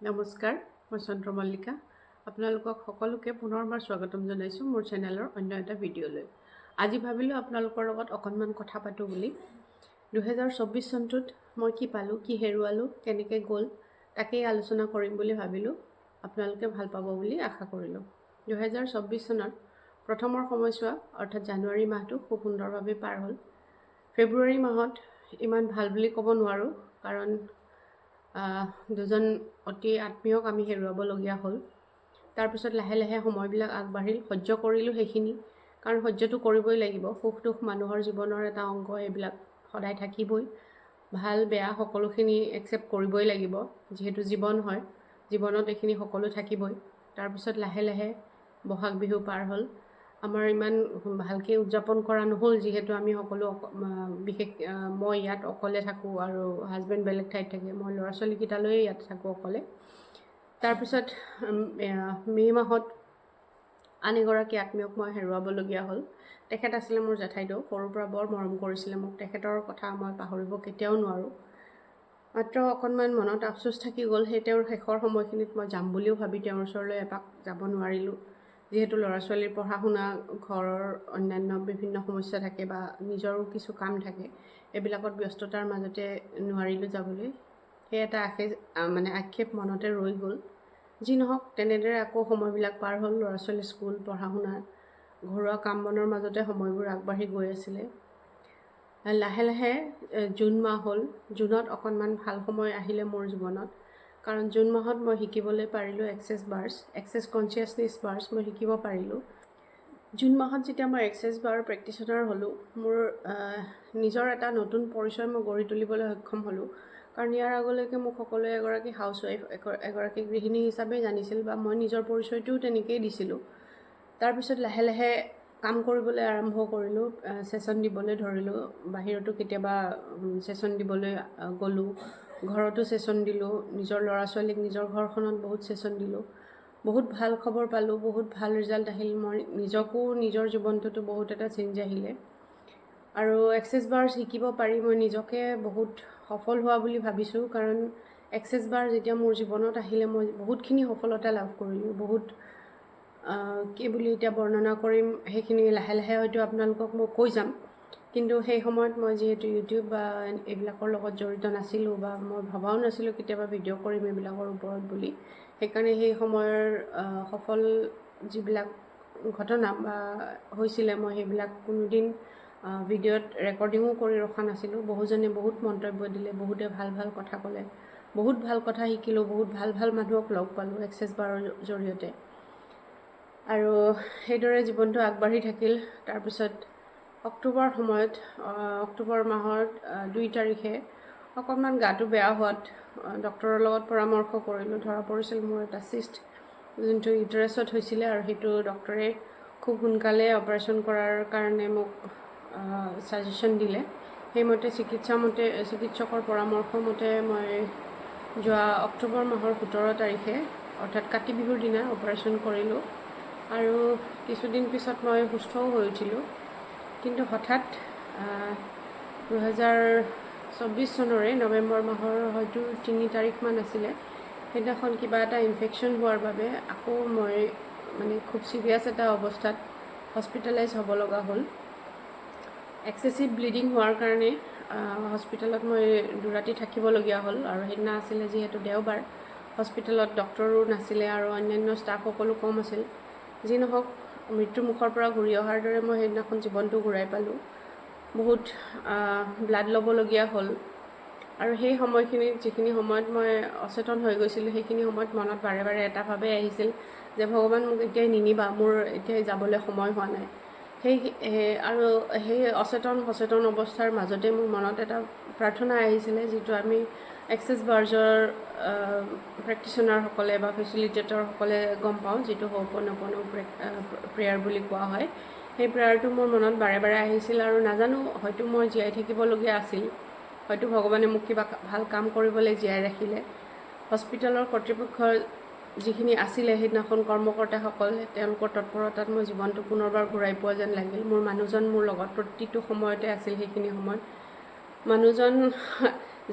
নমস্কাৰ, মই চন্দ্ৰ মল্লিকা। আপোনালোকক সকলোকে পুনৰবাৰ স্বাগতম জনাইছোঁ মোৰ চেনেলৰ অন্য এটা ভিডিঅ'লৈ। আজি ভাবিলোঁ আপোনালোকৰ লগত অকণমান কথা পাতোঁ বুলি। 2024 চনটোত মই কি পালোঁ, কি হেৰুৱালোঁ, কেনেকৈ গ'ল তাকেই আলোচনা কৰিম বুলি ভাবিলোঁ। আপোনালোকে ভাল পাব বুলি আশা কৰিলোঁ। 2024 চনত প্ৰথমৰ সময়ছোৱা অৰ্থাৎ জানুৱাৰী মাহটো খুব সুন্দৰভাৱে পাৰ হ'ল। ফেব্ৰুৱাৰী মাহত ইমান ভাল বুলি ক'ব নোৱাৰোঁ, কাৰণ দুজন অতি আত্মীয়ক আমি হেৰুৱাবলগীয়া হ'ল। তাৰপিছত লাহে লাহে সময়বিলাক আগবাঢ়িল, সহ্য কৰিলোঁ সেইখিনি, কাৰণ সহ্যটো কৰিবই লাগিব। সুখ দুখ মানুহৰ জীৱনৰ এটা অংগ, এইবিলাক সদায় থাকিবই। ভাল বেয়া সকলোখিনি একচেপ্ট কৰিবই লাগিব, যিহেতু জীৱন হয়, জীৱনত এইখিনি সকলো থাকিবই। তাৰপিছত লাহে লাহে বহাগ বিহু পাৰ হ'ল। আমাৰ ইমান ভালকৈ উদযাপন কৰা নহ'ল, যিহেতু আমি সকলো বিশেষ মই ইয়াত অকলে থাকোঁ আৰু হাজবেণ্ড বেলেগ ঠাইত থাকে। মই ল'ৰা ছোৱালীকেইটালৈয়ে ইয়াত থাকোঁ অকলে। তাৰপিছত মে' মাহত আন এগৰাকী আত্মীয়ক মই হেৰুৱাবলগীয়া হ'ল। তেখেত আছিলে মোৰ জেঠাইদেউ, সৰুৰ পৰা বৰ মৰম কৰিছিলে মোক। তেখেতৰ কথা মই পাহৰিব কেতিয়াও নোৱাৰোঁ। মাত্ৰ অকণমান মনত আফচোচ থাকি গ'ল, সেই তেওঁৰ শেষৰ সময়খিনিত মই যাম বুলিও ভাবি তেওঁৰ ওচৰলৈ এপাক যাব নোৱাৰিলোঁ, যিহেতু ল'ৰা ছোৱালীৰ পঢ়া শুনা, ঘৰৰ অন্যান্য বিভিন্ন সমস্যা থাকে বা নিজৰো কিছু কাম থাকে, এইবিলাকত ব্যস্ততাৰ মাজতে নোৱাৰিলোঁ যাবলৈ। সেই এটা আক্ষেপ মনতে ৰৈ গ'ল। যি নহওক, তেনেদৰে আকৌ সময়বিলাক পাৰ হ'ল। ল'ৰা ছোৱালী স্কুল, পঢ়া শুনা, ঘৰুৱা কাম বনৰ মাজতে সময়বোৰ আগবাঢ়ি গৈ আছিলে। লাহে লাহে জুন মাহ হ'ল। জুনত অকণমান ভাল সময় আহিলে মোৰ জীৱনত, কাৰণ জুন মাহত মই শিকিবলৈ পাৰিলোঁ এক্সেছ কনচিয়াছনেছ বাৰ্ছ মই শিকিব পাৰিলোঁ। জুন মাহত যেতিয়া মই এক্সেছ বাৰ প্ৰেক্টিচনাৰ হ'লোঁ, মোৰ নিজৰ এটা নতুন পৰিচয় মই গঢ়ি তুলিবলৈ সক্ষম হ'লোঁ। কাৰণ ইয়াৰ আগলৈকে মোক সকলোৱে এগৰাকী হাউচৱাইফ, এগৰাকী গৃহিণী হিচাপে জানিছিল, বা মই নিজৰ পৰিচয়টোও তেনেকৈয়ে দিছিলোঁ। তাৰপিছত লাহে লাহে কাম কৰিবলৈ আৰম্ভ কৰিলোঁ, ছেশ্যন দিবলৈ ধৰিলোঁ। বাহিৰতো কেতিয়াবা ছেশ্যন দিবলৈ গ'লোঁ, ঘৰতো ছেশ্যন দিলোঁ। নিজৰ ল'ৰা ছোৱালীক নিজৰ ঘৰখনত বহুত ছেশ্যন দিলোঁ। বহুত ভাল খবৰ পালোঁ, বহুত ভাল ৰিজাল্ট আহিল। মই নিজকো, নিজৰ জীৱনটোতো বহুত এটা চেঞ্জ আহিলে। আৰু এক্সেছ বাৰ্ছ শিকিব পাৰি মই নিজকে বহুত সফল হোৱা বুলি ভাবিছোঁ, কাৰণ এক্সেছ বাৰ যেতিয়া মোৰ জীৱনত আহিলে মই বহুতখিনি সফলতা লাভ কৰিলোঁ। বহুত কি বুলি এতিয়া বৰ্ণনা কৰিম, সেইখিনি লাহে লাহে হয়তো আপোনালোকক মই কৈ যাম। কিন্তু সেই সময়ত মই যিহেতু ইউটিউব বা এইবিলাকৰ লগত জড়িত নাছিলোঁ, বা মই ভবাও নাছিলোঁ কেতিয়াবা ভিডিঅ' কৰিম এইবিলাকৰ ওপৰত বুলি। সেইকাৰণে সেই সময়ৰ সফল যিবিলাক ঘটনা বা হৈছিলে, মই সেইবিলাক কোনোদিন ভিডিঅ'ত ৰেকৰ্ডিঙো কৰি ৰখা নাছিলোঁ। বহুজনে বহুত মন্তব্য দিলে, বহুতে ভাল ভাল কথা ক'লে, বহুত ভাল কথা শিকিলোঁ, বহুত ভাল ভাল মানুহক লগ পালোঁ এক্সেছ বাৰৰ জৰিয়তে। আৰু সেইদৰে জীৱনটো আগবাঢ়ি থাকিল। তাৰপিছত অক্টোবৰ মাহৰ 2 তাৰিখে অকণমান গাটো বেয়া হোৱাত ডক্টৰৰ লগত পৰামৰ্শ কৰিলোঁ। ধৰা পৰিছিল মোৰ এটা চিষ্ট, যোনটো ইউটেৰাছত হৈছিলে, আৰু সেইটো ডক্টৰে খুব সোনকালে অপাৰেশ্যন কৰাৰ কাৰণে মোক ছাজেশ্যন দিলে। সেইমতে চিকিৎসকৰ পৰামৰ্শ মতে মই যোৱা অক্টোবৰ মাহৰ 17 তাৰিখে অৰ্থাৎ কাতি বিহুৰ দিনা অপাৰেশ্যন কৰিলোঁ, আৰু কিছুদিন পিছত মই সুস্থও হৈ উঠিলোঁ। কিন্তু হঠাৎ 2024 চনৰে নৱেম্বৰ মাহৰ হয়তো 3 তাৰিখমান আছিলে, সেইদিনাখন কিবা এটা ইনফেকশ্যন হোৱাৰ বাবে আকৌ মই খুব চিৰিয়াছ এটা অৱস্থাত হস্পিটেলাইজ হ'ব লগা হ'ল। এক্সেছিভ ব্লিডিং হোৱাৰ কাৰণে হস্পিটেলত মই 2 ৰাতি থাকিবলগীয়া হ'ল। আৰু সেইদিনা আছিলে যিহেতু দেওবাৰ, হস্পিটেলত ডক্টৰো নাছিলে আৰু অন্যান্য ষ্টাফসকলো কম আছিল। যি নহওক, মৃত্যুমুখৰ পৰা ঘূৰি অহাৰ দৰে মই সেইদিনাখন জীৱনটো ঘূৰাই পালোঁ। বহুত ব্লাড ল'বলগীয়া হ'ল। আৰু সেই সময়খিনিত, যিখিনি সময়ত মই অচেতন হৈ গৈছিলোঁ, সেইখিনি সময়ত মনত বাৰে বাৰে এটা ভাৱেই আহিছিল যে ভগৱান মোক এতিয়াই নিনিবা, মোৰ এতিয়াই যাবলৈ সময় হোৱা নাই। আৰু সেই সচেতন অৱস্থাৰ মাজতে মোৰ মনত এটা প্ৰাৰ্থনা আহিছিলে, যিটো আমি এক্সেছ বাৰ্জৰ প্ৰেক্টিচনাৰসকলে বা ফেচিলিটেটৰসকলে গম পাওঁ, যিটো হো'প'ন'প'ন' প্ৰেয়াৰ বুলি কোৱা হয়। সেই প্ৰেয়াৰটো মোৰ মনত বাৰে বাৰে আহিছিল, আৰু নাজানো, হয়তো মই জীয়াই থাকিবলগীয়া আছিল, হয়তো ভগৱানে মোক কিবা ভাল কাম কৰিবলৈ জীয়াই ৰাখিলে। হস্পিটেলৰ কৰ্তৃপক্ষৰ যিখিনি আছিলে সেইদিনাখন কৰ্মকৰ্তাসকল, তেওঁলোকৰ তৎপৰতাত মই জীৱনটো পুনৰবাৰ ঘূৰাই পোৱা যেন লাগিল। মোৰ মানুহজন মোৰ লগত প্ৰতিটো সময়তে আছিল। সেইখিনি সময়ত মানুহজন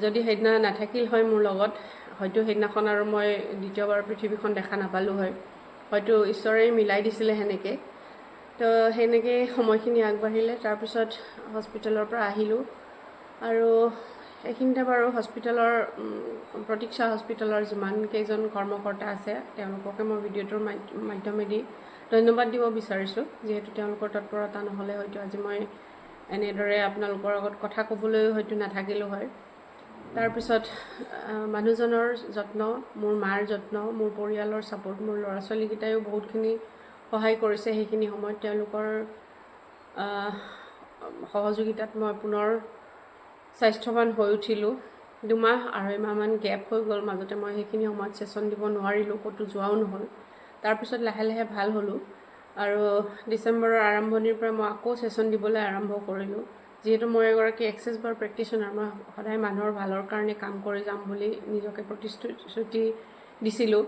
যদি সেইদিনা নাথাকিল হয় মোৰ লগত, হয়তো সেইদিনাখন আৰু মই দ্বিতীয়বাৰ পৃথিৱীখন দেখা নাপালোঁ হয়, হয়তো ঈশ্বৰেই মিলাই দিছিলে সেনেকৈ। তো সেনেকৈ সময়খিনি আগবাঢ়িলে। তাৰপিছত হস্পিটেলৰ পৰা আহিলোঁ আৰু এইখিনিতে বাৰু হস্পিটেলৰ প্ৰতীক্ষা হস্পিটেলৰ যিমান কেইজন কৰ্মকৰ্তা আছে তেওঁলোককে মই ভিডিঅ'টোৰ মাধ্যমেদি ধন্যবাদ দিব বিচাৰিছোঁ, যিহেতু তেওঁলোকৰ তৎপৰতা নহ'লে হয়তো আজি মই এনেদৰে আপোনালোকৰ আগত কথা ক'বলৈও হয়তো নাথাকিলোঁ হয়। তাৰপিছত মানুহজনৰ যত্ন, মোৰ মাৰ যত্ন, মোৰ পৰিয়ালৰ ছাপোৰ্ট, মোৰ ল'ৰা ছোৱালীকেইটাইও বহুতখিনি সহায় কৰিছে। সেইখিনি সময়ত তেওঁলোকৰ সহযোগিতাত মই পুনৰ স্বাস্থ্যৱান হৈ উঠিলোঁ। 2 মাহ 2.5 মাহমান গেপ হৈ গ'ল মাজতে, মই সেইখিনি সময়ত ছেশ্যন দিব নোৱাৰিলোঁ, ক'তো যোৱাও নহ'ল। তাৰপিছত লাহে লাহে ভাল হ'লোঁ আৰু ডিচেম্বৰৰ আৰম্ভণিৰ পৰা মই আকৌ ছেশ্যন দিবলৈ আৰম্ভ কৰিলোঁ। যিহেতু মই এগৰাকী এক্সেছ বাৰ প্ৰেক্টিশ্যনাৰ, মই সদায় মানুহৰ ভালৰ কাৰণে কাম কৰি যাম বুলি নিজকে প্ৰতিশ্ৰুতি দিছিলোঁ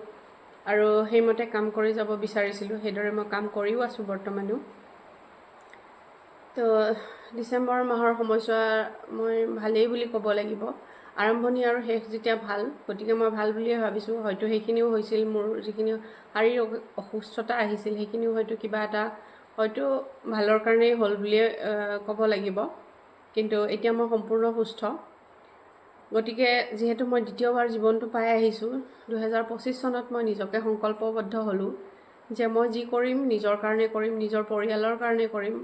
আৰু সেইমতে কাম কৰি যাব বিচাৰিছিলোঁ। সেইদৰে মই কাম কৰিও আছোঁ বৰ্তমানো। তো ডিচেম্বৰ মাহৰ সময়ছোৱা মই ভালেই বুলি ক'ব লাগিব। আৰম্ভণি আৰু শেষ যেতিয়া ভাল, গতিকে মই ভাল বুলিয়ে ভাবিছোঁ। হয়তো সেইখিনিও হৈছিল, মোৰ যিখিনি শাৰীৰিক অসুস্থতা আহিছিল সেইখিনিও হয়তো কিবা এটা হয়তো ভালৰ কাৰণেই হ'ল বুলিয়ে ক'ব লাগিব। কিন্তু এতিয়া মই সম্পূৰ্ণ সুস্থ। গতিকে যিহেতু মই দ্বিতীয়বাৰ জীৱনটো পাই আহিছোঁ, 2025 চনত মই নিজকে সংকল্পবদ্ধ হ'লোঁ যে মই যি কৰিম নিজৰ কাৰণে কৰিম, নিজৰ পৰিয়ালৰ কাৰণে কৰিম।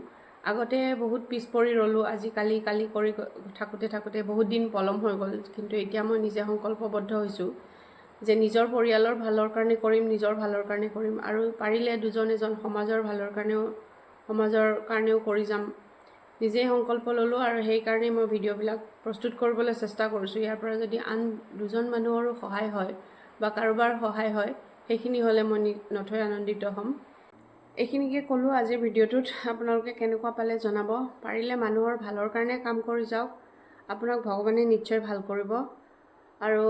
আগতে বহুত পিছ পৰি ৰ'লোঁ, আজি কালি কৰি থাকোঁতে বহুত দিন পলম হৈ গ'ল। কিন্তু এতিয়া মই নিজে সংকল্পবদ্ধ হৈছোঁ যে নিজৰ পৰিয়ালৰ ভালৰ কাৰণে কৰিম, নিজৰ ভালৰ কাৰণে কৰিম আৰু পাৰিলে দুজন এজন সমাজৰ ভালৰ কাৰণেও কৰি যাম। নিজেই সংকল্প ল'লোঁ আৰু সেইকাৰণেই মই ভিডিঅ'বিলাক প্ৰস্তুত কৰিবলৈ চেষ্টা কৰিছোঁ। ইয়াৰ পৰা যদি আন 2জন মানুহৰো সহায় হয় বা কাৰোবাৰ সহায় হয়, সেইখিনি হ'লে মই নথৈ আনন্দিত হ'ম। এইখিনিকে ক'লোঁ আজিৰ ভিডিঅ'টোত। আপোনালোকে কেনেকুৱা পালে জনাব। পাৰিলে মানুহৰ ভালৰ কাৰণে কাম কৰি যাওক, আপোনাক ভগৱানে নিশ্চয় ভাল কৰিব। আৰু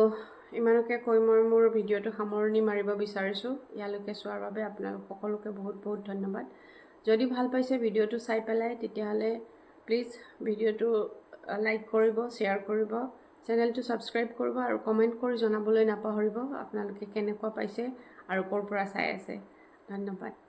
ইমানকে কৈ মই মোৰ ভিডিঅ'টো সামৰণি মাৰিব বিচাৰিছোঁ। ইয়ালৈকে চোৱাৰ বাবে আপোনালোক সকলোকে বহুত বহুত ধন্যবাদ। যদি ভাল পাইছে ভিডিঅ'টো চাই পেলাই, তেতিয়াহ'লে প্লিজ ভিডিঅ'টো লাইক কৰিব, শ্বেয়াৰ কৰিব, চেনেলটো ছাবস্ক্ৰাইব কৰিব আৰু কমেণ্ট কৰি জনাবলৈ নাপাহৰিব আপোনালোকে কেনেকুৱা পাইছে আৰু ক'ৰ পৰা চাই আছে। ধন্যবাদ।